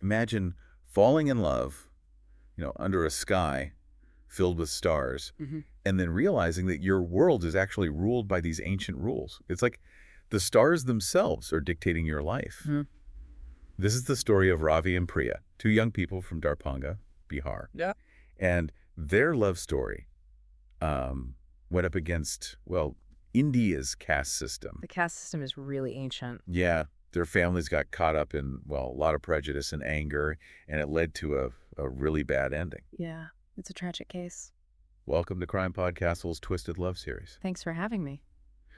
Imagine falling in love, under a sky filled with stars, and then realizing that your world is actually ruled by these ancient rules. It's like the stars themselves are dictating your life. This is the story of Ravi and Priya, two young people from Darbhanga, Bihar. Yeah. And their love story went up against, well, India's caste system. The caste system is really ancient. Yeah. Their families got caught up in, well, a lot of prejudice and anger, and it led to a really bad ending. Yeah, it's a tragic case. Welcome to CrimePod Castle's Twisted Love series. Thanks for having me.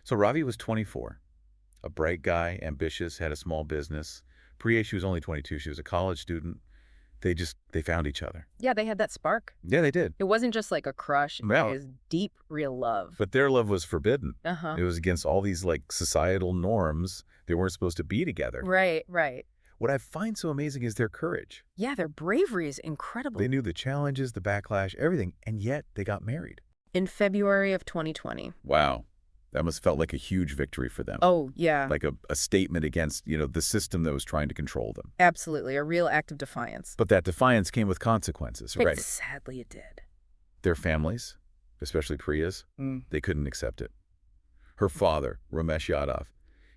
So Ravi was 24, a bright guy, ambitious, had a small business. Priya, she was only 22. She was a college student. They found each other. Yeah, they had that spark. Yeah, they did. It wasn't just like a crush. No. It was deep, real love. But their love was forbidden. Uh-huh. It was against all these, societal norms. They weren't supposed to be together. Right, right. What I find so amazing is their courage. Yeah, their bravery is incredible. They knew the challenges, the backlash, everything, and yet they got married. In February of 2020. Wow. That must have felt like a huge victory for them. Oh, yeah. Like a statement against, the system that was trying to control them. Absolutely. A real act of defiance. But that defiance came with consequences, right? Sadly, it did. Their families, especially Priya's, they couldn't accept it. Her father, Ramesh Yadav,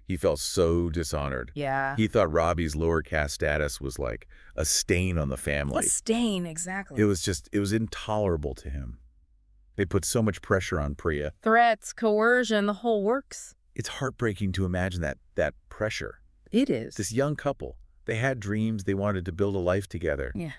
he felt so dishonored. Yeah. He thought Ravi's lower caste status was like a stain on the family. A stain, exactly. It was intolerable to him. They put so much pressure on Priya. Threats, coercion, the whole works. It's heartbreaking to imagine that pressure. It is. This young couple, they had dreams, they wanted to build a life together. Yeah.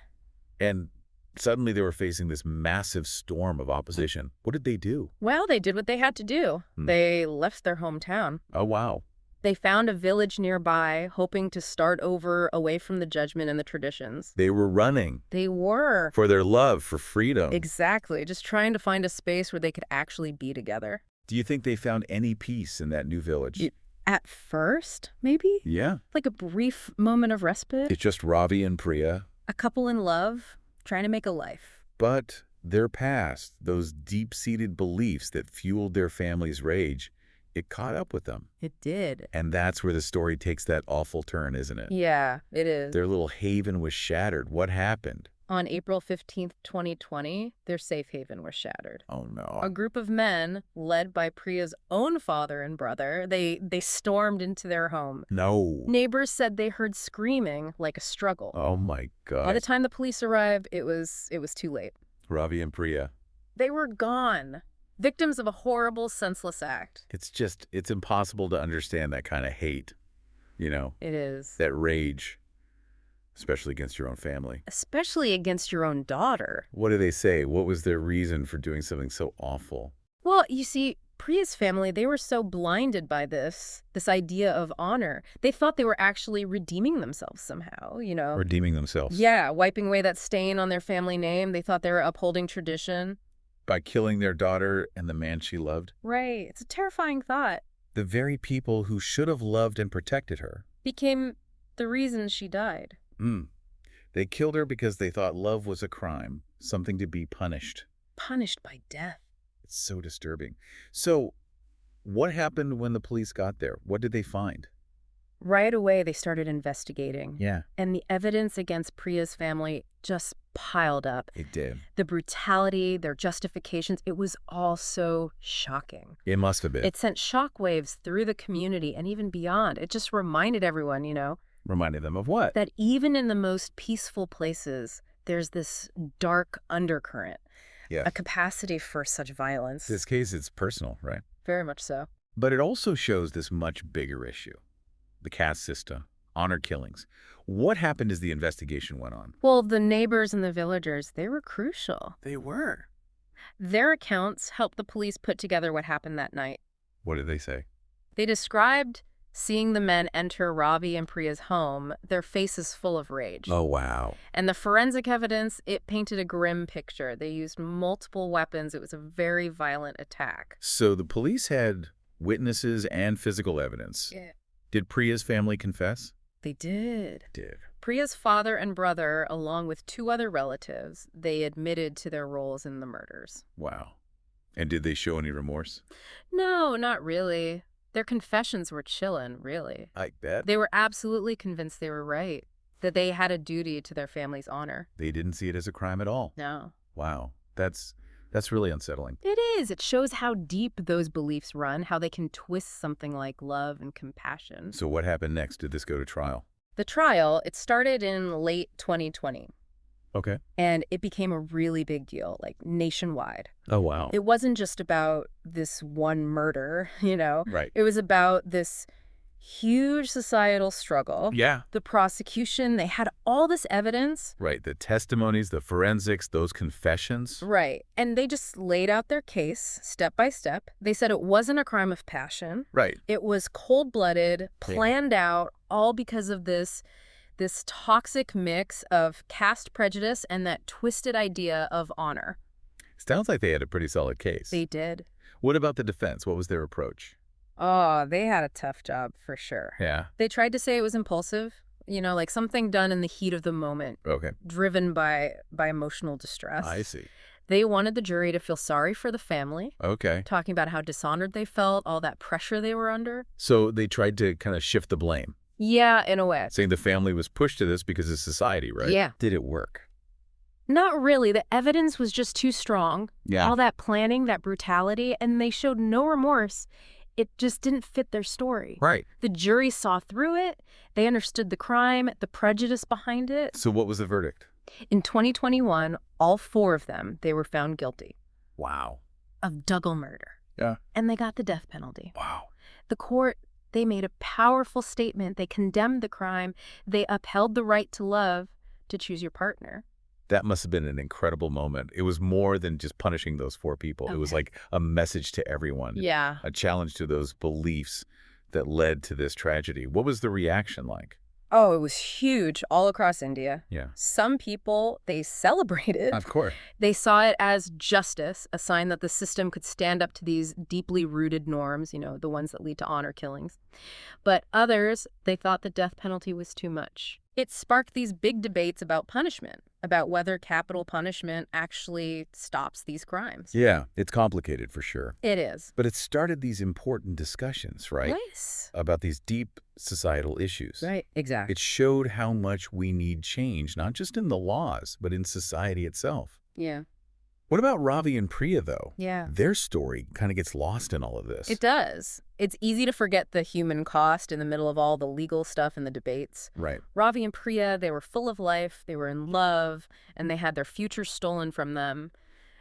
And suddenly they were facing this massive storm of opposition. What did they do? Well, they did what they had to do. They left their hometown. Oh, wow. They found a village nearby, hoping to start over away from the judgment and the traditions. They were running. They were. For their love, for freedom. Exactly. Just trying to find a space where they could actually be together. Do you think they found any peace in that new village? At first, maybe? Yeah. Like a brief moment of respite. It's just Ravi and Priya. A couple in love, trying to make a life. But their past, those deep-seated beliefs that fueled their family's rage, it caught up with them. It did. And that's where the story takes that awful turn, isn't it? Yeah, it is. Their little haven was shattered. What happened? On April 15th, 2020, their safe haven was shattered. Oh, no. A group of men, led by Priya's own father and brother, they stormed into their home. No. Neighbors said they heard screaming like a struggle. Oh, my God. By the time the police arrived, it was too late. Ravi and Priya. They were gone. Victims of a horrible, senseless act. It's impossible to understand that kind of hate, It is. that rage, especially against your own family. Especially against your own daughter. What do they say? What was their reason for doing something so awful? Well, you see, Priya's family, they were so blinded by this idea of honor. They thought they were actually redeeming themselves somehow, Redeeming themselves. Yeah, wiping away that stain on their family name. They thought they were upholding tradition. By killing their daughter and the man she loved. Right. It's a terrifying thought. The very people who should have loved and protected her. Became the reason she died. They killed her because they thought love was a crime, something to be punished. Punished by death. It's so disturbing. So, what happened when the police got there? What did they find? Right away, they started investigating. Yeah. And the evidence against Priya's family just piled up. It did. The brutality, their justifications, it was all so shocking. It must have been. It sent shockwaves through the community and even beyond. It just reminded everyone, Reminded them of what? that even in the most peaceful places, there's this dark undercurrent. Yeah. A capacity for such violence. This case, it's personal, right? Very much so. But it also shows this much bigger issue. The caste system, honor killings. What happened as the investigation went on? Well, the neighbors and the villagers, they were crucial. They were. Their accounts helped the police put together what happened that night. What did they say? They described seeing the men enter Ravi and Priya's home, their faces full of rage. Oh, wow. And the forensic evidence, it painted a grim picture. They used multiple weapons. It was a very violent attack. So the police had witnesses and physical evidence. Yeah. Did Priya's family confess? They did. Did. Priya's father and brother, along with 2 other relatives, they admitted to their roles in the murders. Wow. And did they show any remorse? No, not really. Their confessions were chillin', really. I bet. They were absolutely convinced they were right. that they had a duty to their family's honor. They didn't see it as a crime at all. No. Wow. That's really unsettling. It is. It shows how deep those beliefs run, how they can twist something like love and compassion. So what happened next? Did this go to trial? The trial, it started in late 2020. Okay. And it became a really big deal, like nationwide. Oh, wow. It wasn't just about this one murder, you know? Right. It was about this huge societal struggle. Yeah. The prosecution, they had all this evidence. Right. The testimonies, the forensics, those confessions. Right. And they just laid out their case step by step. They said it wasn't a crime of passion. Right. It was cold-blooded, planned out, all because of this toxic mix of caste prejudice and that twisted idea of honor. Sounds like they had a pretty solid case. They did. What about the defense? What was their approach? Oh, they had a tough job for sure. Yeah. They tried to say it was impulsive, you know, like something done in the heat of the moment. Okay. Driven by emotional distress. I see. They wanted the jury to feel sorry for the family. Okay. Talking about how dishonored they felt, all that pressure they were under. So they tried to kind of shift the blame. Yeah, in a way. Saying the family was pushed to this because of society, right? Yeah. Did it work? Not really. The evidence was just too strong. Yeah. All that planning, that brutality, and they showed no remorse. It just didn't fit their story. Right. The jury saw through it. They understood the crime, the prejudice behind it. So what was the verdict? In 2021, all 4 of them, they were found guilty. Wow. Of double murder. Yeah. And they got the death penalty. Wow. The court, they made a powerful statement. They condemned the crime. They upheld the right to love, to choose your partner. That must have been an incredible moment. It was more than just punishing those 4 people. It was like a message to everyone. Yeah. A challenge to those beliefs that led to this tragedy. What was the reaction like? Oh, it was huge all across India. Yeah. Some people, they celebrated. Of course. They saw it as justice, a sign that the system could stand up to these deeply rooted norms, you know, the ones that lead to honor killings. But others, they thought the death penalty was too much. It sparked these big debates about punishment, about whether capital punishment actually stops these crimes. Yeah, it's complicated for sure. It is. But it started these important discussions, right? Yes. About these deep societal issues. Right, exactly. It showed how much we need change, not just in the laws, but in society itself. Yeah. What about Ravi and Priya, though? Yeah. Their story kind of gets lost in all of this. It does. It's easy to forget the human cost in the middle of all the legal stuff and the debates. Right. Ravi and Priya, they were full of life, they were in love, and they had their future stolen from them.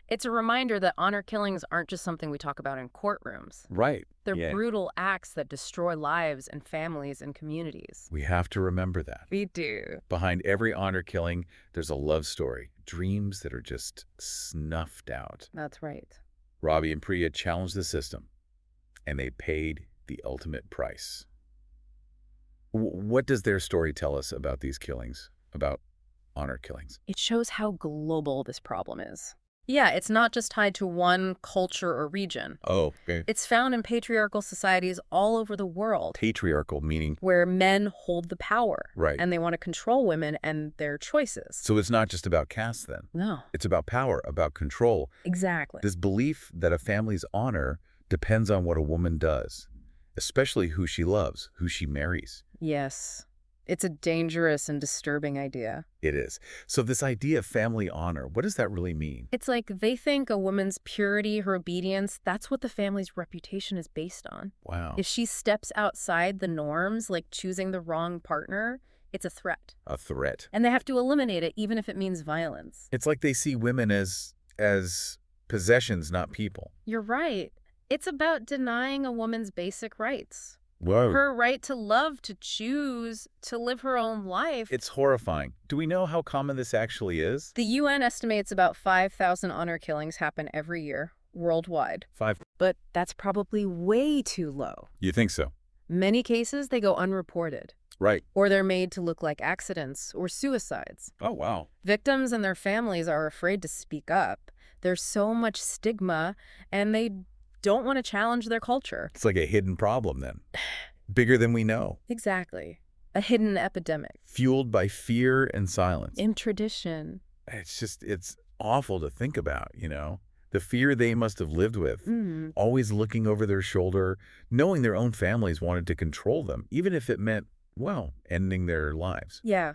It's a reminder that honor killings aren't just something we talk about in courtrooms. Right. They're brutal acts that destroy lives and families and communities. We have to remember that. We do. Behind every honor killing, there's a love story. Dreams that are just snuffed out. That's right. Ravi and Priya challenged the system, and they paid the ultimate price. What does their story tell us about these killings, about honor killings? It shows how global this problem is. Yeah, it's not just tied to one culture or region. Oh, okay. It's found in patriarchal societies all over the world. Patriarchal meaning? Where men hold the power. Right. And they want to control women and their choices. So it's not just about caste then? No. It's about power, about control. Exactly. This belief that a family's honor depends on what a woman does, especially who she loves, who she marries. Yes. It's a dangerous and disturbing idea. It is. So this idea of family honor, what does that really mean? It's like they think a woman's purity, her obedience, that's what the family's reputation is based on. Wow. If she steps outside the norms, like choosing the wrong partner, it's a threat. A threat. And they have to eliminate it, even if it means violence. It's like they see women as possessions, not people. You're right. It's about denying a woman's basic rights. Whoa. Her right to love, to choose, to live her own life. It's horrifying. Do we know how common this actually is? The UN estimates about 5,000 honor killings happen every year, worldwide. 5. But that's probably way too low. You think so? Many cases, they go unreported. Right. Or they're made to look like accidents or suicides. Oh, wow. Victims and their families are afraid to speak up. There's so much stigma, and they don't want to challenge their culture. It's like a hidden problem then. Bigger than we know. Exactly. A hidden epidemic. Fueled by fear and silence. In tradition. It's awful to think about, you know? The fear they must have lived with. Always looking over their shoulder, knowing their own families wanted to control them, even if it meant, well, ending their lives. Yeah.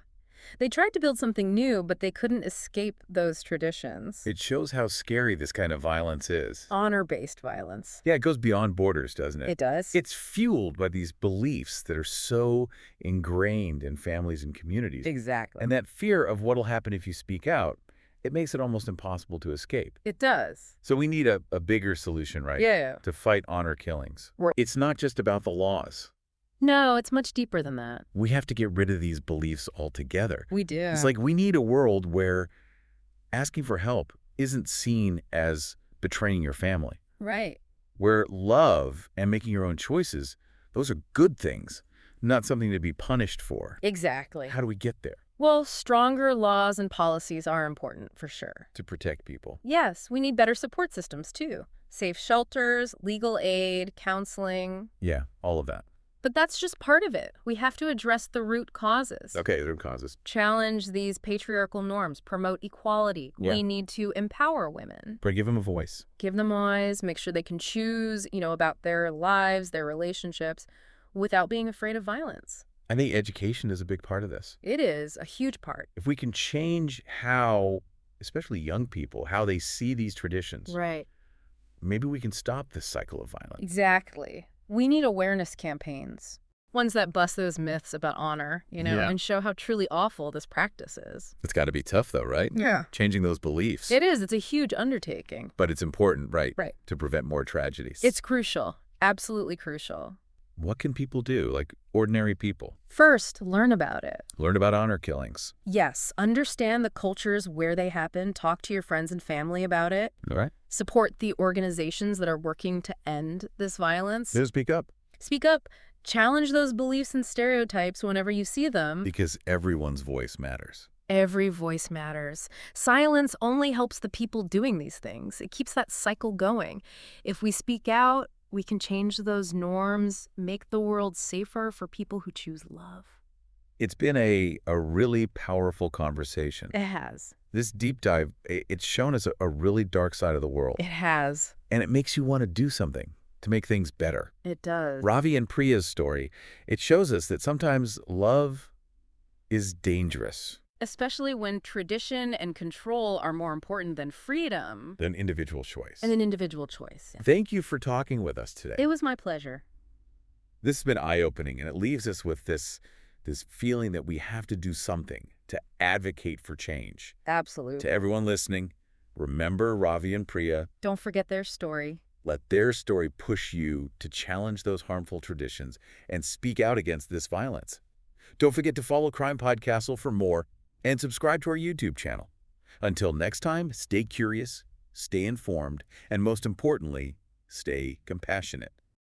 They tried to build something new, but they couldn't escape those traditions. It shows how scary this kind of violence is. Honor-based violence. Yeah, it goes beyond borders, doesn't it? It does. It's fueled by these beliefs that are so ingrained in families and communities. Exactly. And that fear of what'll happen if you speak out, it makes it almost impossible to escape. It does. So we need a bigger solution, right? Yeah. To fight honor killings. Right. It's not just about the laws. No, it's much deeper than that. We have to get rid of these beliefs altogether. We do. It's like we need a world where asking for help isn't seen as betraying your family. Right. Where love and making your own choices, those are good things, not something to be punished for. Exactly. How do we get there? Well, stronger laws and policies are important, for sure. To protect people. Yes, we need better support systems, too. Safe shelters, legal aid, counseling. Yeah, all of that. But that's just part of it. We have to address the root causes. Okay, the root causes. Challenge these patriarchal norms, promote equality. Yeah. We need to empower women. But give them a voice. Give them eyes, make sure they can choose, about their lives, their relationships, without being afraid of violence. I think education is a big part of this. It is a huge part. If we can change how, especially young people, how they see these traditions, Right. maybe we can stop this cycle of violence. Exactly. We need awareness campaigns. Ones that bust those myths about honor, Yeah. and show how truly awful this practice is. It's got to be tough, though, right? Yeah. Changing those beliefs. It is. It's a huge undertaking. But it's important, right? Right. To prevent more tragedies. It's crucial. Absolutely crucial. What can people do, like ordinary people? First, learn about it. Learn about honor killings. Yes, understand the cultures where they happen. Talk to your friends and family about it. All right? Support the organizations that are working to end this violence. Just speak up. Speak up. Challenge those beliefs and stereotypes whenever you see them. Because everyone's voice matters. Every voice matters. Silence only helps the people doing these things. It keeps that cycle going. If we speak out, we can change those norms, make the world safer for people who choose love. It's been a really powerful conversation. It has. This deep dive, it's shown us a really dark side of the world. It has. And it makes you want to do something to make things better. It does. Ravi and Priya's story, it shows us that sometimes love is dangerous. Especially when tradition and control are more important than freedom. Than individual choice. And an individual choice. Yeah. Thank you for talking with us today. It was my pleasure. This has been eye-opening, and it leaves us with this feeling that we have to do something to advocate for change. Absolutely. To everyone listening, remember Ravi and Priya. Don't forget their story. Let their story push you to challenge those harmful traditions and speak out against this violence. Don't forget to follow CrimePod Castle for more and subscribe to our YouTube channel. Until next time, stay curious, stay informed, and most importantly, stay compassionate.